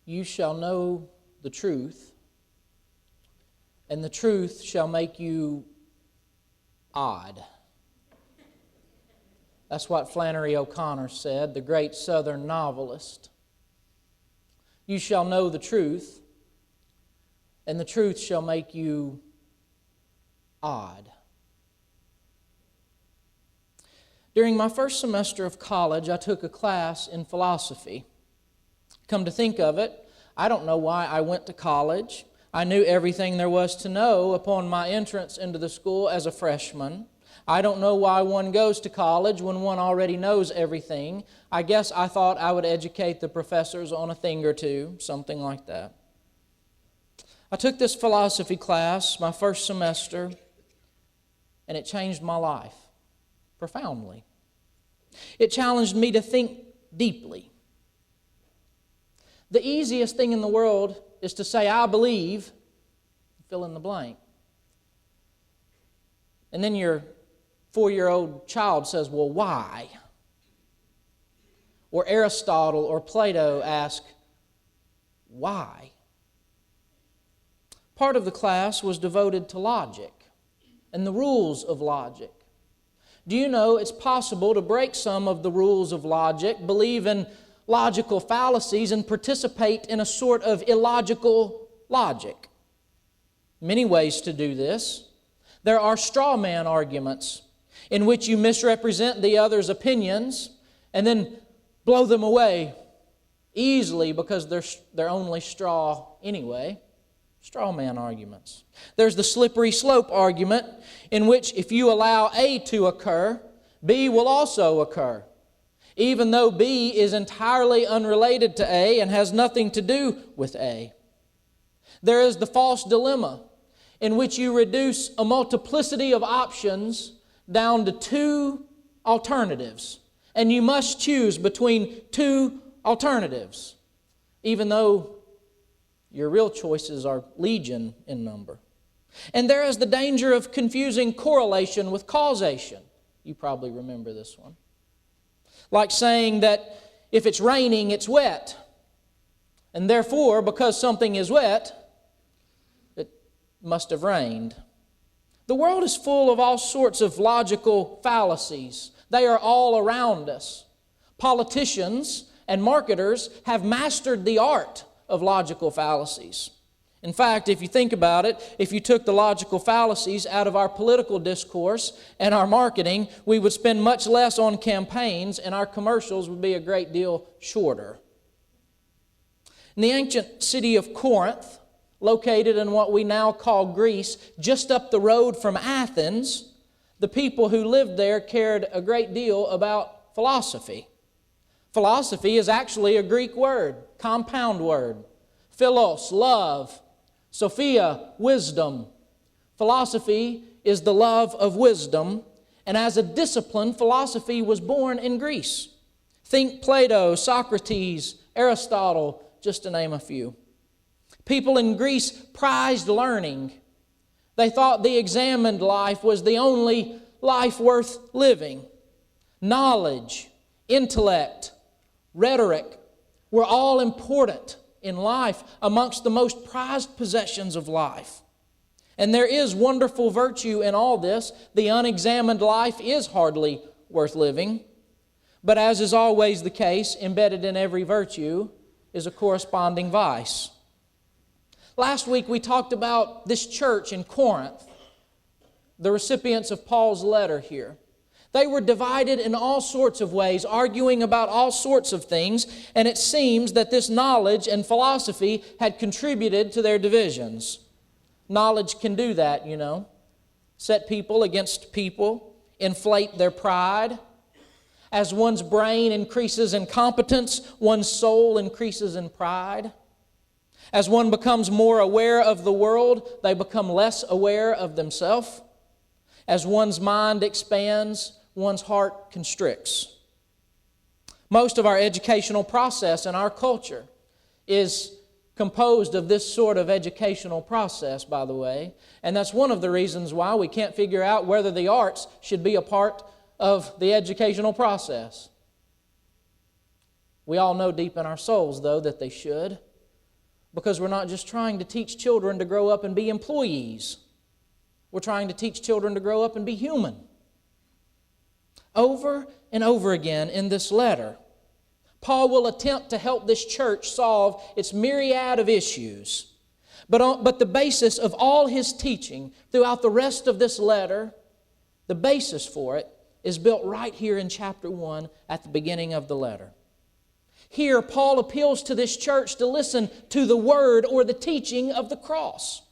You shall know the truth, and the truth shall make you odd. That's what Flannery O'Connor said, the great Southern novelist. You shall know the truth, and the truth shall make you odd. During my first semester of college, I took a class in philosophy. Come to think of it, I don't know why I went to college. I knew everything there was to know upon my entrance into the school as a freshman. I don't know why one goes to college when one already knows everything. I guess I thought I would educate the professors on a thing or two, something like that. I took this philosophy class my first semester, and it changed my life profoundly. It challenged me to think deeply. The easiest thing in the world is to say, I believe, fill in the blank. And then your 4-year-old child says, well, why? Or Aristotle or Plato ask, why? Part of the class was devoted to logic and the rules of logic. Do you know it's possible to break some of the rules of logic, believe in logical fallacies, and participate in a sort of illogical logic? Many ways to do this. There are straw man arguments in which you misrepresent the other's opinions and then blow them away easily because they're only straw anyway. Straw man arguments. There's the slippery slope argument in which if you allow A to occur, B will also occur, even though B is entirely unrelated to A and has nothing to do with A. There is the false dilemma in which you reduce a multiplicity of options down to 2 alternatives, and you must choose between 2 alternatives, even though your real choices are legion in number. And there is the danger of confusing correlation with causation. You probably remember this one. Like saying that if it's raining, it's wet. And therefore, because something is wet, it must have rained. The world is full of all sorts of logical fallacies. They are all around us. Politicians and marketers have mastered the art of logical fallacies. In fact, if you think about it, if you took the logical fallacies out of our political discourse and our marketing, we would spend much less on campaigns and our commercials would be a great deal shorter. In the ancient city of Corinth, located in what we now call Greece, just up the road from Athens, the people who lived there cared a great deal about philosophy. Philosophy is actually a Greek word, compound word. Philos, love. Sophia, wisdom. Philosophy is the love of wisdom, and as a discipline, philosophy was born in Greece. Think Plato, Socrates, Aristotle, just to name a few. People in Greece prized learning. They thought the examined life was the only life worth living. Knowledge, intellect, rhetoric were all important in life, amongst the most prized possessions of life. And there is wonderful virtue in all this. The unexamined life is hardly worth living. But as is always the case, embedded in every virtue is a corresponding vice. Last week we talked about this church in Corinth, the recipients of Paul's letter here. They were divided in all sorts of ways, arguing about all sorts of things, and it seems that this knowledge and philosophy had contributed to their divisions. Knowledge can do that, you know. Set people against people, inflate their pride. As one's brain increases in competence, one's soul increases in pride. As one becomes more aware of the world, they become less aware of themselves. As one's mind expands, one's heart constricts. Most of our educational process in our culture is composed of this sort of educational process, by the way. And that's one of the reasons why we can't figure out whether the arts should be a part of the educational process. We all know deep in our souls, though, that they should. Because we're not just trying to teach children to grow up and be employees. We're trying to teach children to grow up and be human. Over and over again in this letter, Paul will attempt to help this church solve its myriad of issues. But the basis of all his teaching throughout the rest of this letter, the basis for it is built right here in chapter 1 at the beginning of the letter. Here, Paul appeals to this church to listen to the word or the teaching of the cross.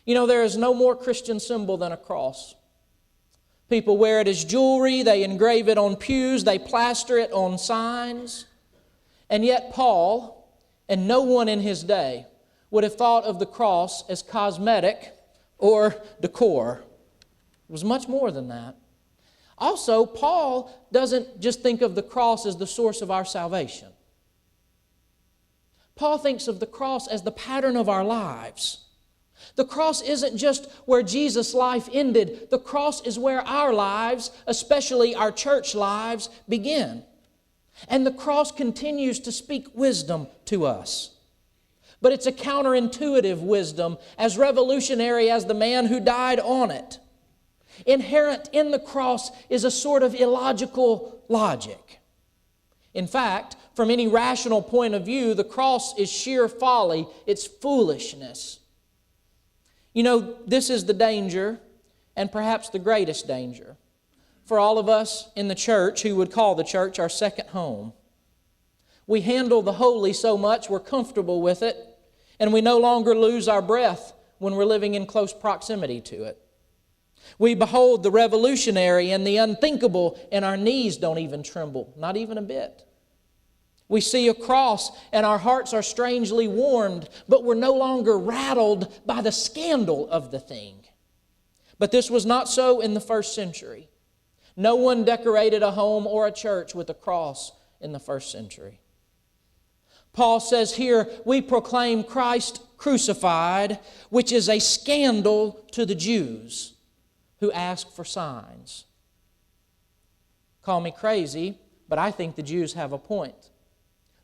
You know, there is no more Christian symbol than a cross. People wear it as jewelry, they engrave it on pews, they plaster it on signs. And yet Paul, and no one in his day, would have thought of the cross as cosmetic or decor. It was much more than that. Also, Paul doesn't just think of the cross as the source of our salvation. Paul thinks of the cross as the pattern of our lives. The cross isn't just where Jesus' life ended. The cross is where our lives, especially our church lives, begin. And the cross continues to speak wisdom to us. But it's a counterintuitive wisdom, as revolutionary as the man who died on it. Inherent in the cross is a sort of illogical logic. In fact, from any rational point of view, the cross is sheer folly. It's foolishness. You know, this is the danger, and perhaps the greatest danger, for all of us in the church who would call the church our second home. We handle the holy so much we're comfortable with it, and we no longer lose our breath when we're living in close proximity to it. We behold the revolutionary and the unthinkable, and our knees don't even tremble, not even a bit. We see a cross and our hearts are strangely warmed, but we're no longer rattled by the scandal of the thing. But this was not so in the first century. No one decorated a home or a church with a cross in the first century. Paul says here, we proclaim Christ crucified, which is a scandal to the Jews who ask for signs. Call me crazy, but I think the Jews have a point.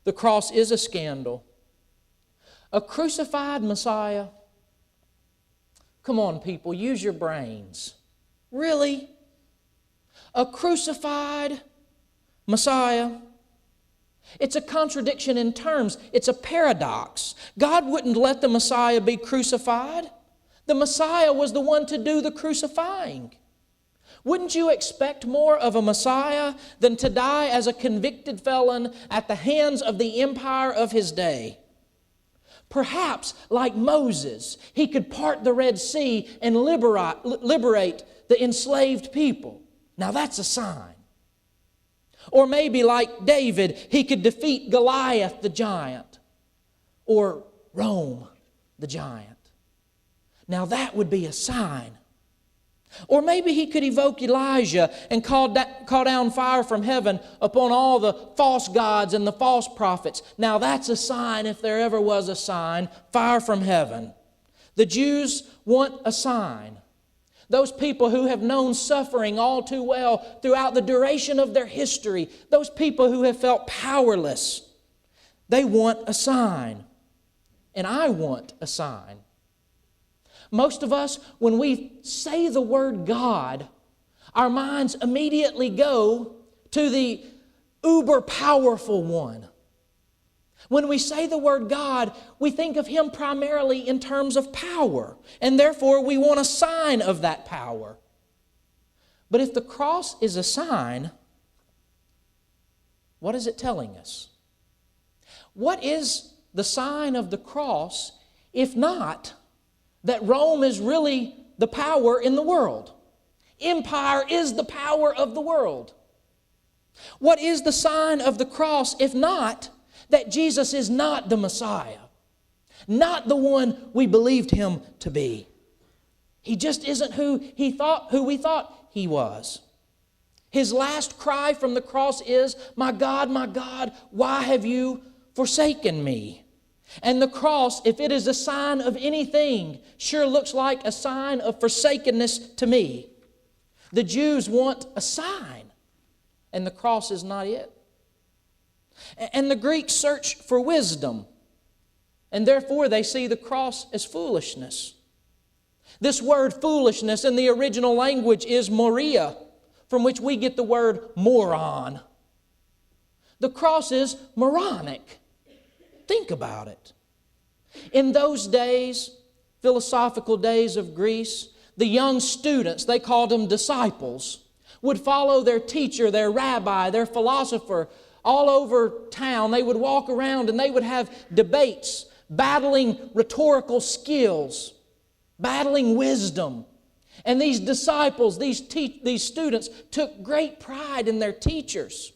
The cross is a scandal. A crucified Messiah? Come on, people, use your brains. Really? A crucified Messiah? It's a contradiction in terms. It's a paradox. God wouldn't let the Messiah be crucified. The Messiah was the one to do the crucifying. Wouldn't you expect more of a Messiah than to die as a convicted felon at the hands of the empire of his day? Perhaps, like Moses, he could part the Red Sea and liberate the enslaved people. Now that's a sign. Or maybe like David, he could defeat Goliath the giant, or Rome the giant. Now that would be a sign. Or maybe he could evoke Elijah and call down fire from heaven upon all the false gods and the false prophets. Now that's a sign, if there ever was a sign, fire from heaven. The Jews want a sign. Those people who have known suffering all too well throughout the duration of their history, those people who have felt powerless, they want a sign. And I want a sign. Most of us, when we say the word God, our minds immediately go to the uber powerful one. When we say the word God, we think of Him primarily in terms of power, and therefore we want a sign of that power. But if the cross is a sign, what is it telling us? What is the sign of the cross, if not that Rome is really the power in the world? Empire is the power of the world. What is the sign of the cross, if not that Jesus is not the Messiah, not the one we believed Him to be? He just isn't who we thought He was. His last cry from the cross is, my God, why have you forsaken me?" And the cross, if it is a sign of anything, sure looks like a sign of forsakenness to me. The Jews want a sign, and the cross is not it. And the Greeks search for wisdom, and therefore they see the cross as foolishness. This word foolishness in the original language is moria, from which we get the word moron. The cross is moronic. Think about it. In those days, philosophical days of Greece, the young students, they called them disciples, would follow their teacher, their rabbi, their philosopher all over town. They would walk around and they would have debates, battling rhetorical skills, battling wisdom. And these disciples, these students, took great pride in their teachers.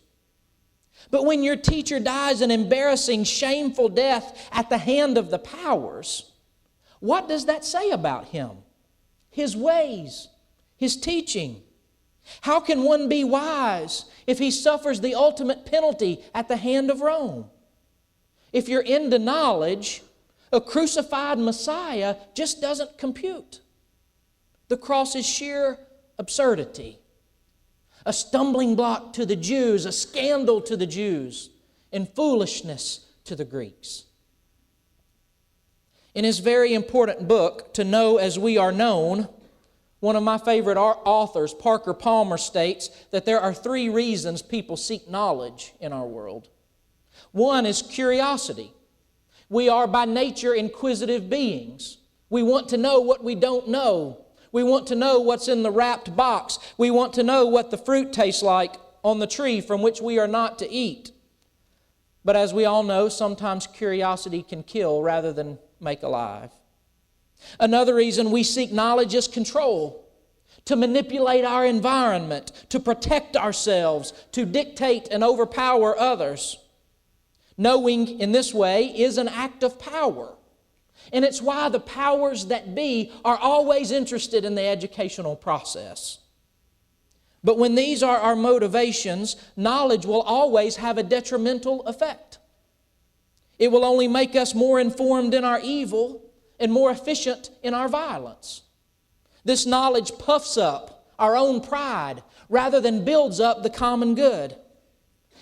But when your teacher dies an embarrassing, shameful death at the hand of the powers, what does that say about him? His ways, his teaching. How can one be wise if he suffers the ultimate penalty at the hand of Rome? If you're into knowledge, a crucified Messiah just doesn't compute. The cross is sheer absurdity, a stumbling block to the Jews, a scandal to the Jews, and foolishness to the Greeks. In his very important book, To Know as We Are Known, one of my favorite authors, Parker Palmer, states that there are 3 reasons people seek knowledge in our world. One is curiosity. We are by nature inquisitive beings. We want to know what we don't know. We want to know what's in the wrapped box. We want to know what the fruit tastes like on the tree from which we are not to eat. But as we all know, sometimes curiosity can kill rather than make alive. Another reason we seek knowledge is control, to manipulate our environment, to protect ourselves, to dictate and overpower others. Knowing in this way is an act of power. And it's why the powers that be are always interested in the educational process. But when these are our motivations, knowledge will always have a detrimental effect. It will only make us more informed in our evil and more efficient in our violence. This knowledge puffs up our own pride rather than builds up the common good.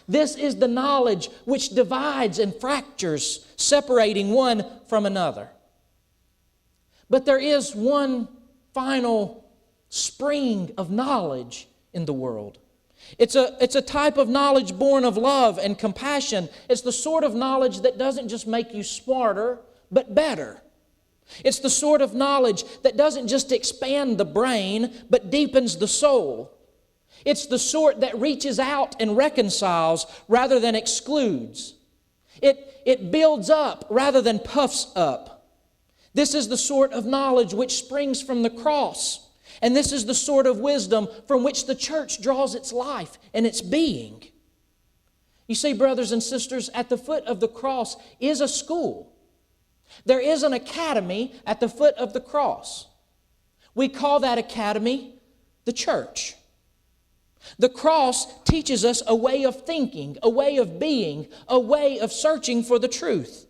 This is the knowledge which divides and fractures, separating one from another. But there is one final spring of knowledge in the world. It's a type of knowledge born of love and compassion. It's the sort of knowledge that doesn't just make you smarter, but better. It's the sort of knowledge that doesn't just expand the brain, but deepens the soul. It's the sort that reaches out and reconciles rather than excludes. It builds up rather than puffs up. This is the sort of knowledge which springs from the cross. And this is the sort of wisdom from which the church draws its life and its being. You see, brothers and sisters, at the foot of the cross is a school. There is an academy at the foot of the cross. We call that academy the church. The cross teaches us a way of thinking, a way of being, a way of searching for the truth.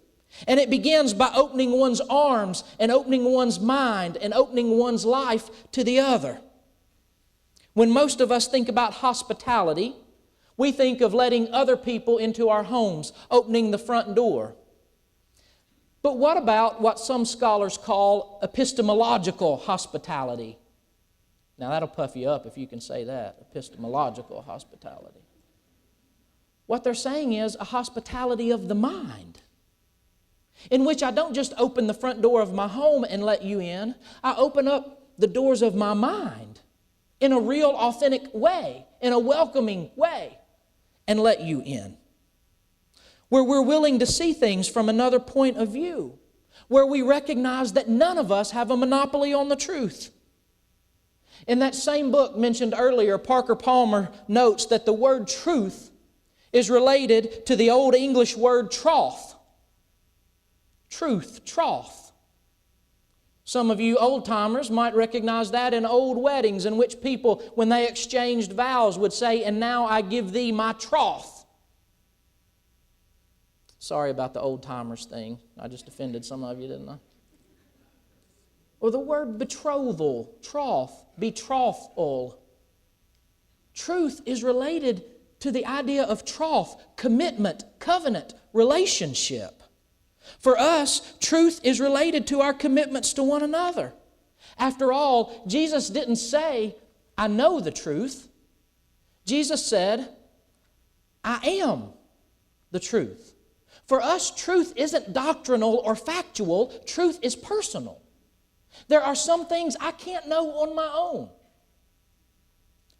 And it begins by opening one's arms and opening one's mind and opening one's life to the other. When most of us think about hospitality, we think of letting other people into our homes, opening the front door. But what about what some scholars call epistemological hospitality? Now that'll puff you up if you can say that, epistemological hospitality. What they're saying is a hospitality of the mind, in which I don't just open the front door of my home and let you in. I open up the doors of my mind in a real, authentic way, in a welcoming way, and let you in. Where we're willing to see things from another point of view, where we recognize that none of us have a monopoly on the truth. In that same book mentioned earlier, Parker Palmer notes that the word truth is related to the Old English word troth. Truth, troth. Some of you old-timers might recognize that in old weddings in which people, when they exchanged vows, would say, "And now I give thee my troth." Sorry about the old-timers thing. I just offended some of you, didn't I? Or the word betrothal, troth, betrothal. Truth is related to the idea of troth, commitment, covenant, relationship. For us, truth is related to our commitments to one another. After all, Jesus didn't say, I know the truth. Jesus said, I am the truth. For us, truth isn't doctrinal or factual. Truth is personal. There are some things I can't know on my own.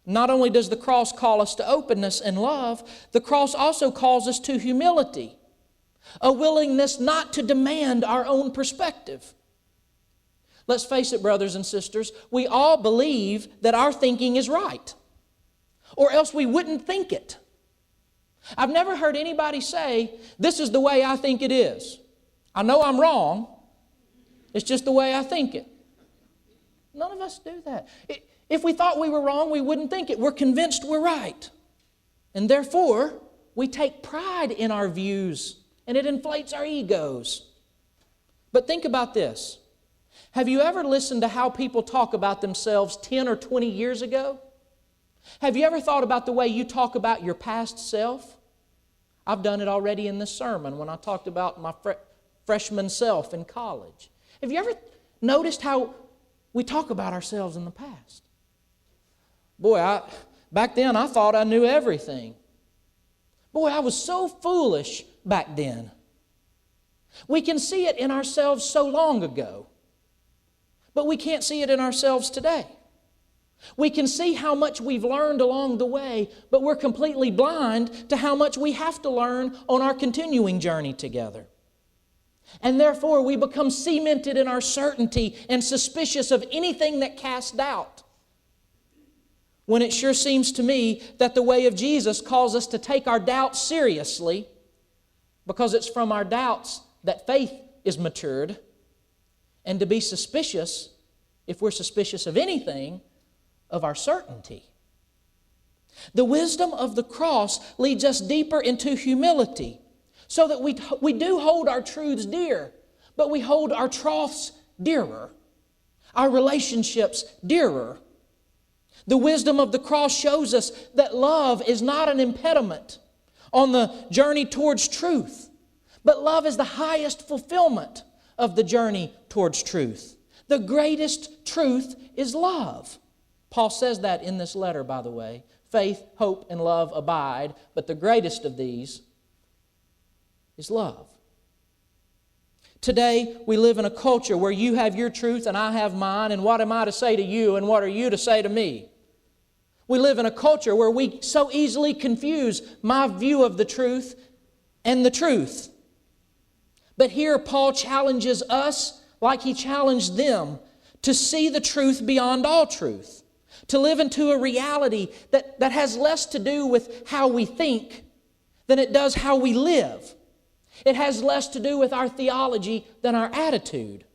Not only does the cross call us to openness and love, the cross also calls us to humility, a willingness not to demand our own perspective. Let's face it, brothers and sisters, we all believe that our thinking is right, or else we wouldn't think it. I've never heard anybody say, this is the way I think it is. I know I'm wrong, it's just the way I think it. None of us do that. If we thought we were wrong, we wouldn't think it. We're convinced we're right. And therefore, we take pride in our views, and it inflates our egos. But think about this. Have you ever listened to how people talk about themselves 10 or 20 years ago? Have you ever thought about the way you talk about your past self? I've done it already in this sermon when I talked about my freshman self in college. Have you ever noticed how we talk about ourselves in the past? Boy, back then I thought I knew everything. Boy, I was so foolish back then. We can see it in ourselves so long ago, but we can't see it in ourselves today. We can see how much we've learned along the way, but we're completely blind to how much we have to learn on our continuing journey together. And therefore, we become cemented in our certainty and suspicious of anything that casts doubt. When it sure seems to me that the way of Jesus calls us to take our doubts seriously, because it's from our doubts that faith is matured, and to be suspicious, if we're suspicious of anything, of our certainty. The wisdom of the cross leads us deeper into humility, so that we do hold our truths dear, but we hold our troughs dearer, our relationships dearer. The wisdom of the cross shows us that love is not an impediment on the journey towards truth, but love is the highest fulfillment of the journey towards truth. The greatest truth is love. Paul says that in this letter, by the way. Faith, hope, and love abide, but the greatest of these is love. Today, we live in a culture where you have your truth and I have mine, and what am I to say to you and what are you to say to me? We live in a culture where we so easily confuse my view of the truth and the truth. But here Paul challenges us, like he challenged them, to see the truth beyond all truth, to live into a reality that has less to do with how we think than it does how we live. It has less to do with our theology than our attitude.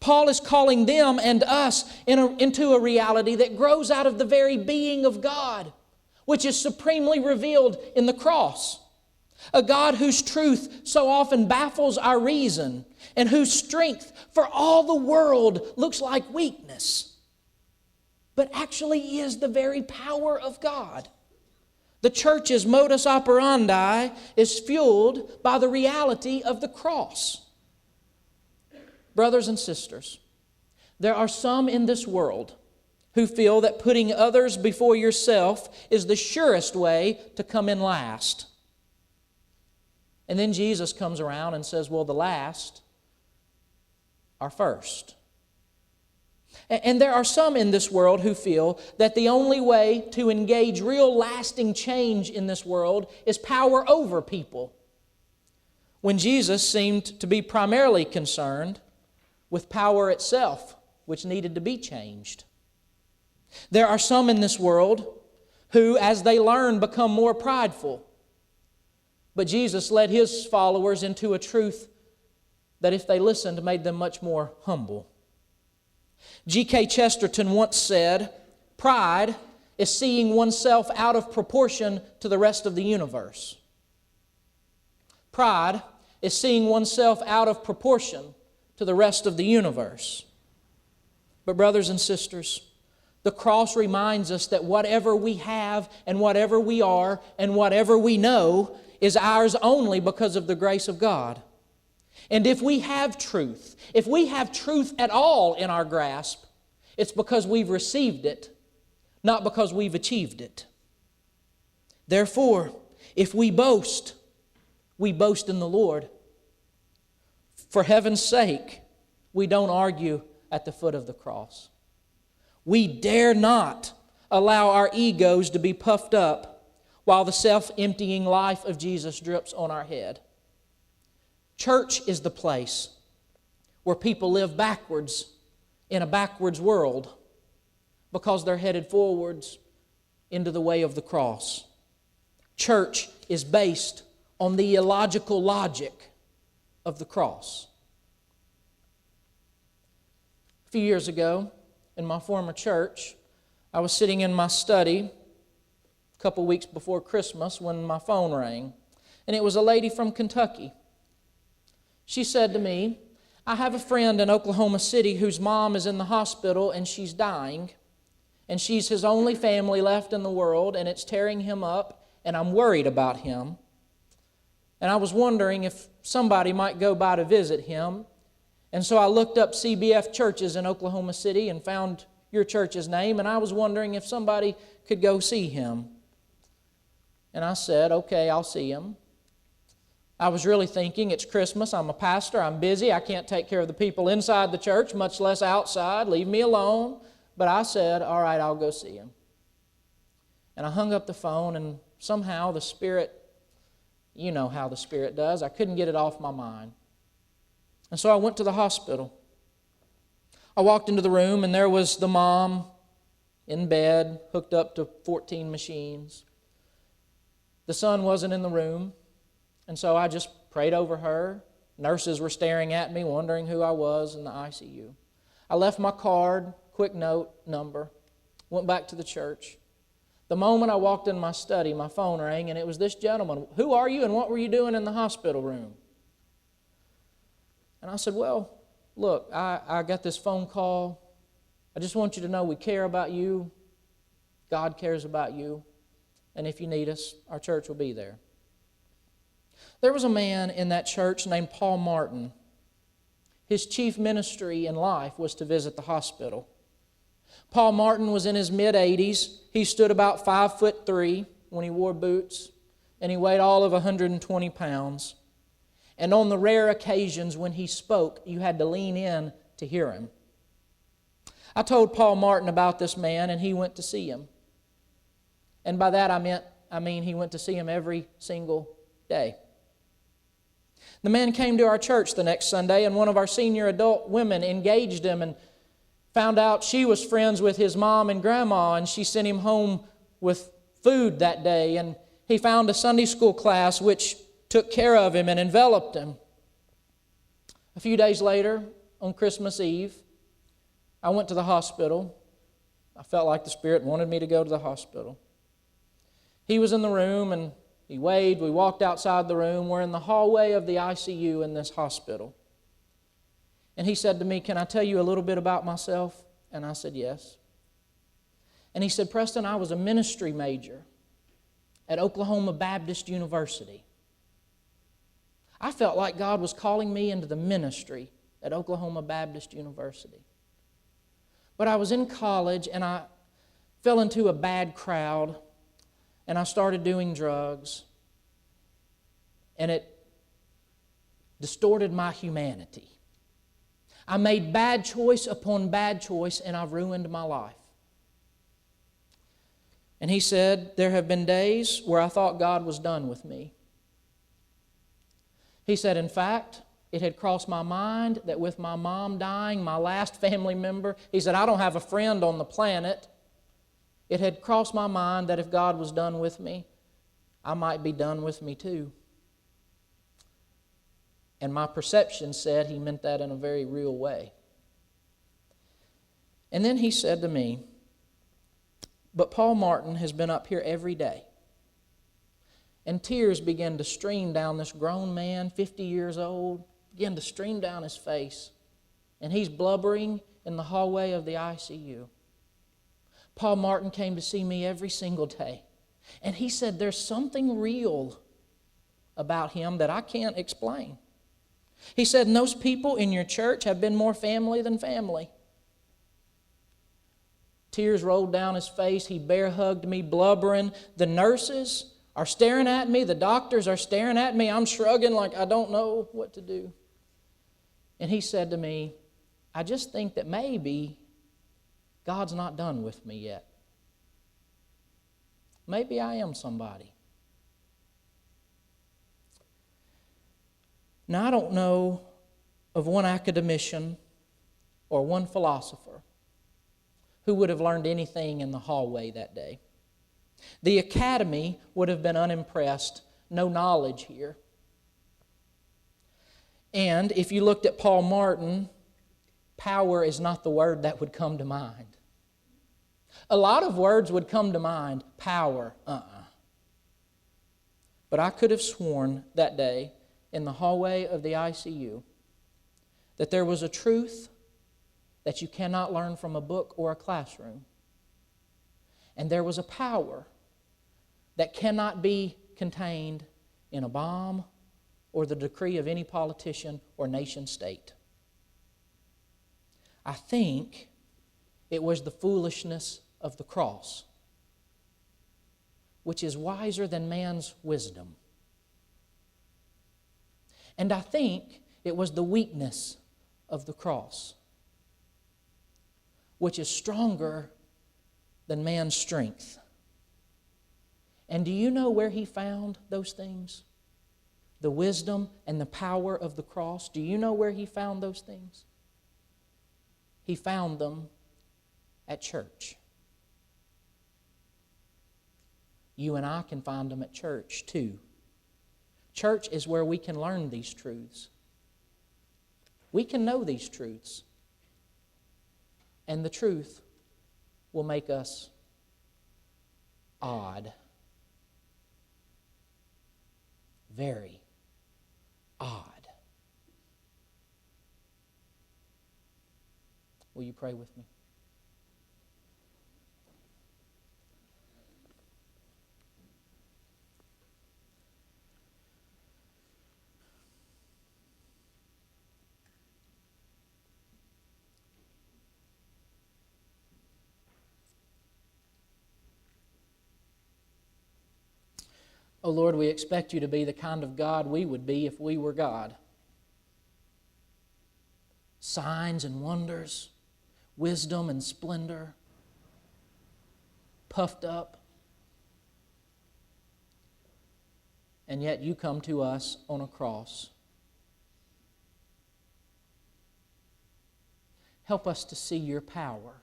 Paul is calling them and us into a reality that grows out of the very being of God, which is supremely revealed in the cross. A God whose truth so often baffles our reason and whose strength for all the world looks like weakness, but actually is the very power of God. The church's modus operandi is fueled by the reality of the cross. Brothers and sisters, there are some in this world who feel that putting others before yourself is the surest way to come in last. And then Jesus comes around and says, well, the last are first. And there are some in this world who feel that the only way to engage real lasting change in this world is power over people, when Jesus seemed to be primarily concerned with power itself, which needed to be changed. There are some in this world who, as they learn, become more prideful. But Jesus led His followers into a truth that, if they listened, made them much more humble. G.K. Chesterton once said, "Pride is seeing oneself out of proportion to the rest of the universe." Pride is seeing oneself out of proportion to the rest of the universe. But brothers and sisters, the cross reminds us that whatever we have and whatever we are and whatever we know is ours only because of the grace of God. And if we have truth at all in our grasp, it's because we've received it, not because we've achieved it. Therefore, if we boast in the Lord. For heaven's sake, we don't argue at the foot of the cross. We dare not allow our egos to be puffed up while the self-emptying life of Jesus drips on our head. Church is the place where people live backwards in a backwards world because they're headed forwards into the way of the cross. Church is based on the illogical logic of the cross. A few years ago, in my former church, I was sitting in my study a couple weeks before Christmas when my phone rang, and it was a lady from Kentucky. She said to me, "I have a friend in Oklahoma City whose mom is in the hospital and she's dying, and she's his only family left in the world, and it's tearing him up, and I'm worried about him. And I was wondering if somebody might go by to visit him. And so I looked up CBF churches in Oklahoma City and found your church's name, and I was wondering if somebody could go see him." And I said, "Okay, I'll see him." I was really thinking, it's Christmas, I'm a pastor, I'm busy, I can't take care of the people inside the church, much less outside, leave me alone. But I said, all right, I'll go see him. And I hung up the phone, and somehow the Spirit, you know how the Spirit does, I couldn't get it off my mind. And so I went to the hospital. I walked into the room, and there was the mom in bed, hooked up to 14 machines. The son wasn't in the room, and so I just prayed over her. Nurses were staring at me, wondering who I was in the ICU. I left my card, quick note, number, went back to the church. The moment I walked in my study, my phone rang, and it was this gentleman. "Who are you, and what were you doing in the hospital room?" And I said, "Well, look, I got this phone call. I just want you to know we care about you. God cares about you. And if you need us, our church will be there." There was a man in that church named Paul Martin. His chief ministry in life was to visit the hospital. Paul Martin was in his mid-80s. He stood about 5'3" when he wore boots, and he weighed all of 120 pounds. And on the rare occasions when he spoke, you had to lean in to hear him. I told Paul Martin about this man, and he went to see him. And by that I mean he went to see him every single day. The man came to our church the next Sunday, and one of our senior adult women engaged him and found out she was friends with his mom and grandma, and she sent him home with food that day. And he found a Sunday school class which took care of him and enveloped him. A few days later, on Christmas Eve, I went to the hospital. I felt like the Spirit wanted me to go to the hospital. He was in the room, and he waved. We walked outside the room. We're in the hallway of the ICU in this hospital. And he said to me, "Can I tell you a little bit about myself?" And I said, "Yes." And he said, "Preston, I was a ministry major at Oklahoma Baptist University. I felt like God was calling me into the ministry at Oklahoma Baptist University. But I was in college, and I fell into a bad crowd, and I started doing drugs, and it distorted my humanity. I made bad choice upon bad choice, and I've ruined my life." And he said, "There have been days where I thought God was done with me." He said, "In fact, it had crossed my mind that with my mom dying, my last family member," he said, "I don't have a friend on the planet. It had crossed my mind that if God was done with me, I might be done with me too." And my perception said he meant that in a very real way. And then he said to me, "But Paul Martin has been up here every day." And tears began to stream down this grown man, 50 years old, began to stream down his face. And he's blubbering in the hallway of the ICU. "Paul Martin came to see me every single day. And he said there's something real about him that I can't explain. He said, and those people in your church have been more family than family. Tears rolled down his face. He bear hugged me, blubbering. The nurses are staring at me. The doctors are staring at me. I'm shrugging like I don't know what to do. And he said to me, I just think that maybe God's not done with me yet. Maybe I am somebody. Now, I don't know of one academician or one philosopher who would have learned anything in the hallway that day. The academy would have been unimpressed. No knowledge here. And if you looked at Paul Martin, power is not the word that would come to mind. A lot of words would come to mind. Power, But I could have sworn that day in the hallway of the ICU that there was a truth that you cannot learn from a book or a classroom. And there was a power that cannot be contained in a bomb or the decree of any politician or nation state. I think it was the foolishness of the cross, which is wiser than man's wisdom. And I think it was the weakness of the cross, which is stronger than man's strength. And do you know where he found those things? The wisdom and the power of the cross. Do you know where he found those things? He found them at church. You and I can find them at church too. Church is where we can learn these truths. We can know these truths. And the truth will make us odd. Very odd. Will you pray with me? Oh Lord, we expect you to be the kind of God we would be if we were God. Signs and wonders, wisdom and splendor, puffed up. And yet you come to us on a cross. Help us to see your power,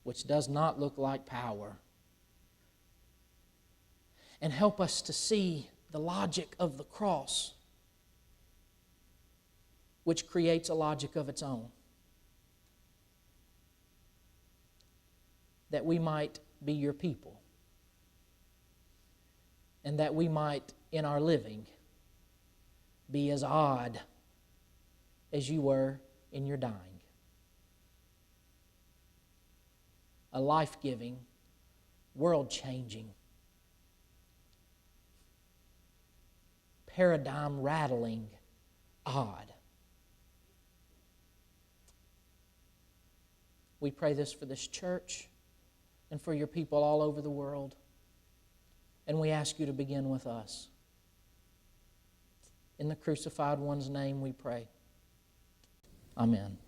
which does not look like power. And help us to see the logic of the cross, which creates a logic of its own. That we might be your people. And that we might, in our living, be as odd as you were in your dying. A life-giving, world-changing, paradigm-rattling, odd. We pray this for this church and for your people all over the world. And we ask you to begin with us. In the crucified one's name we pray. Amen.